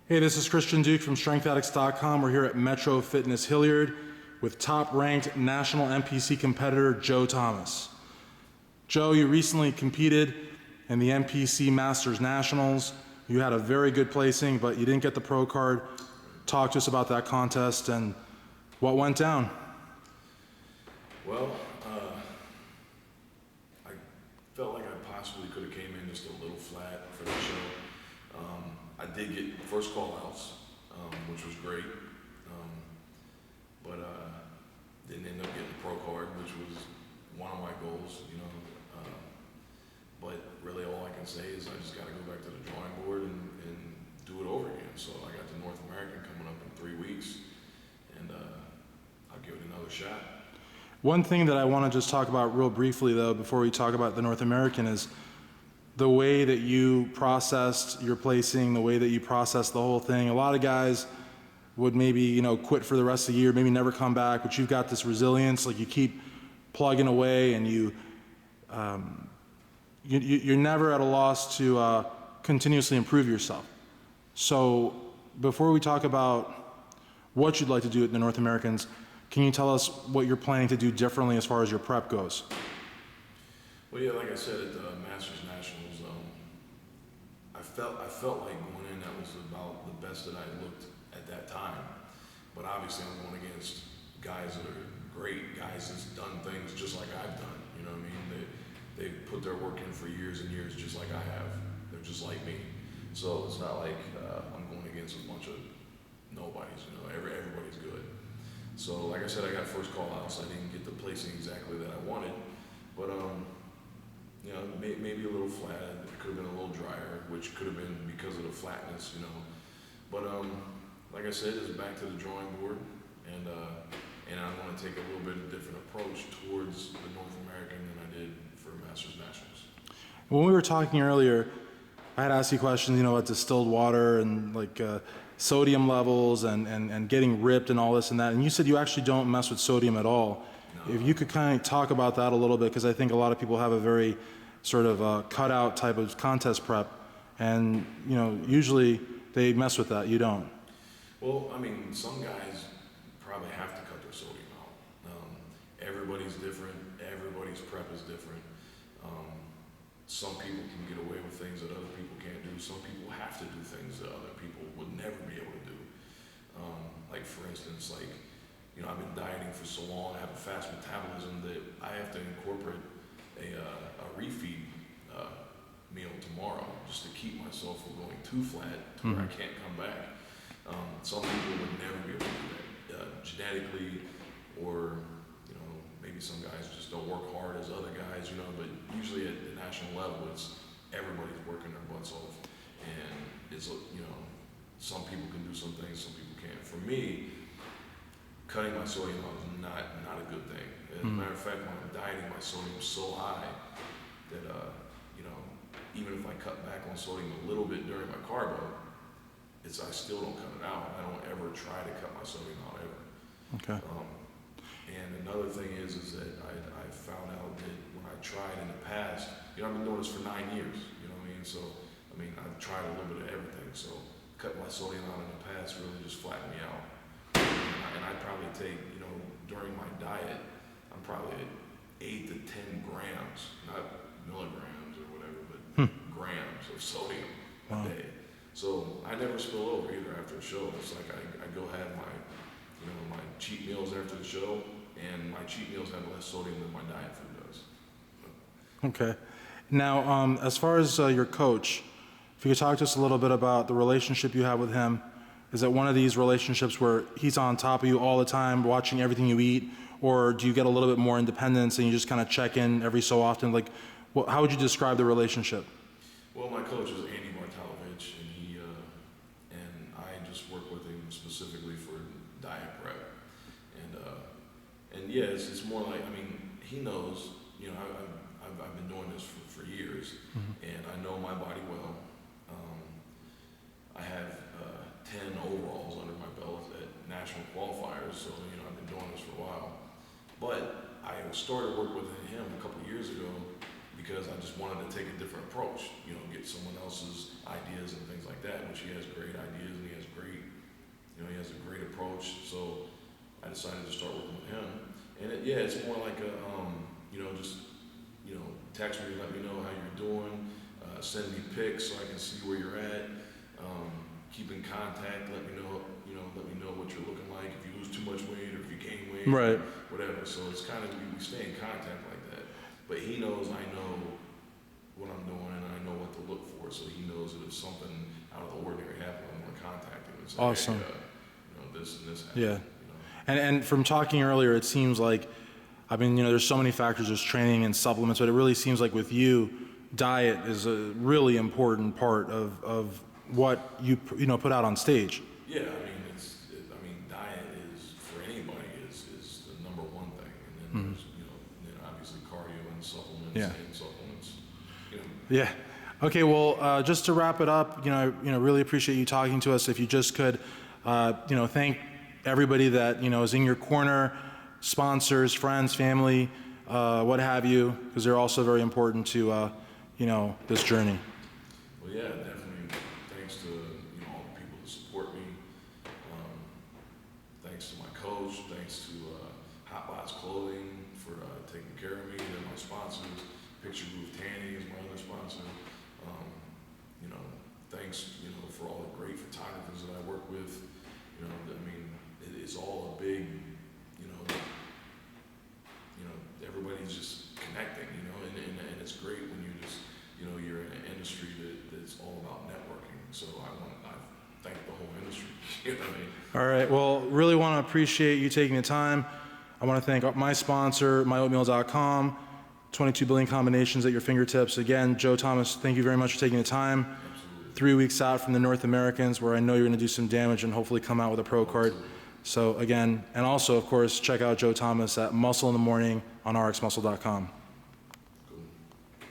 Hey, this is Christian Duke from StrengthAddicts.com. We're here at Metro Fitness Hilliard with top-ranked national NPC competitor Joe Thomas. Joe, you recently competed in the NPC Masters Nationals. You had a very good placing, but you didn't get the pro card. Talk to us about that contest and what went down. Well, I felt like I possibly could have came in just a little flat for the show. I did get first call outs, which was great, but didn't end up getting the pro card, which was one of my goals, you know. But really all I can say is I just got to go back to the drawing board and do it over again. So I got the North American coming up in 3 weeks, and I'll give it another shot. One thing that I want to just talk about real briefly, though, before we talk about the North American is the way that you processed your placing, the way that you processed the whole thing. A lot of guys would maybe, quit for the rest of the year, maybe never come back, but you've got this resilience, like you keep plugging away and you're never at a loss to continuously improve yourself. So before we talk about what you'd like to do at the North Americans, can you tell us what you're planning to do differently as far as your prep goes? Well, yeah, like I said, at the Masters Nationals, I felt like going in, that was about the best that I looked at that time. But obviously I'm going against guys that are great, guys that's done things just like I've done, you know what I mean? They've put their work in for years and years just like I have. They're just like me. So it's not like I'm going against a bunch of nobodies, everybody's good. So like I said, I got first call outs. I didn't get the placing exactly that I wanted, but maybe a little flat. It could have been a little drier, which could have been because of the flatness, But like I said, it's back to the drawing board, and I'm going to take a little bit of a different approach towards the North American than I did for Masters Nationals. When we were talking earlier, I had asked you questions, about distilled water and sodium levels and getting ripped and all this and that, and you said you actually don't mess with sodium at all. No. If you could kind of talk about that a little bit, because I think a lot of people have a very sort of cutout type of contest prep, and usually they mess with that. You don't. Well, I mean, some guys probably have to cut their sodium out. Everybody's different. Everybody's prep is different. Some people can get away with things that other people can't do. Some people have to do things that other people would never be able to do. Like for instance, I've been dieting for so long, I have a fast metabolism that I have to incorporate a refeed meal tomorrow just to keep myself from going too flat to where I can't come back. Some people would never be able to do that genetically, or maybe some guys just don't work hard as other guys, but usually at the national level, it's everybody's working their butts off, and it's some people can do some things, some people can't. For me, cutting my sodium out is not a good thing. As a matter of fact, when I'm dieting, my sodium is so high that even if I cut back on sodium a little bit during my carb up, I still don't cut it out. I don't ever try to cut my sodium out ever. Okay. And another thing is that I found out that when I tried in the past, I've been doing this for 9 years, So, I've tried a little bit of everything. So, cut my sodium out in the past really just flattened me out. And I probably take, during my diet, I'm probably at 8 to 10 grams, not milligrams or whatever, but grams of sodium a day. So, I never spill over either after a show. It's like I go have my cheat meals after the show, and my cheat meals have less sodium than my diet food does. Okay. Now, as far as your coach, if you could talk to us a little bit about the relationship you have with him. Is it one of these relationships where he's on top of you all the time, watching everything you eat, or do you get a little bit more independence and you just kind of check in every so often? How would you describe the relationship? Well, my coach is Andy Martalovich, and I just work with him specifically for diet prep. And yeah, it's more like, he knows, I've been doing this for years, and I know my body well. I have 10 overalls under my belt at national qualifiers, so I've been doing this for a while. But I started work with him a couple of years ago because I just wanted to take a different approach, get someone else's ideas and things like that, which he has great ideas and he has has a great approach. So I decided to start working with him. And it's more like a, just, text me, let me know how you're doing, send me pics so I can see where you're at, keep in contact, let me know what you're looking like, if you lose too much weight or if you gain weight, Right. whatever. So it's kind of, we stay in contact like that. But he knows I know what I'm doing and I know what to look for, so he knows that if something out of the ordinary happens, I'm going to contact him and say, Awesome. hey, this and this happened. Yeah. And from talking earlier, it seems like, I mean, there's so many factors, there's training and supplements, but it really seems like with you, diet is a really important part of what you put out on stage. Yeah, I mean, diet is, for anybody, is the number one thing. And then there's, obviously cardio and supplements and supplements. Yeah. Okay, well, just to wrap it up, I really appreciate you talking to us. If you just could, thank everybody that, is in your corner, sponsors, friends, family, what have you, because they're also very important to, this journey. Well, yeah, definitely. Thanks to, all the people that support me. Thanks to my coach. Thanks to Hot Box Clothing for taking care of me. They're my sponsors. Picture Booth Tanning is my other sponsor. Thanks, for all the great photographers that I work with. It's all a big, everybody's just connecting, and it's great when you just, you're in an industry that's all about networking. So I thank the whole industry. You know what I mean? All right, well, really want to appreciate you taking the time. I want to thank my sponsor, myoatmeal.com, 22 billion combinations at your fingertips. Again, Joe Thomas, thank you very much for taking the time. Absolutely. 3 weeks out from the North Americans, where I know you're going to do some damage and hopefully come out with a pro card. So again, and also, of course, check out Joe Thomas at Muscle in the Morning on rxmuscle.com.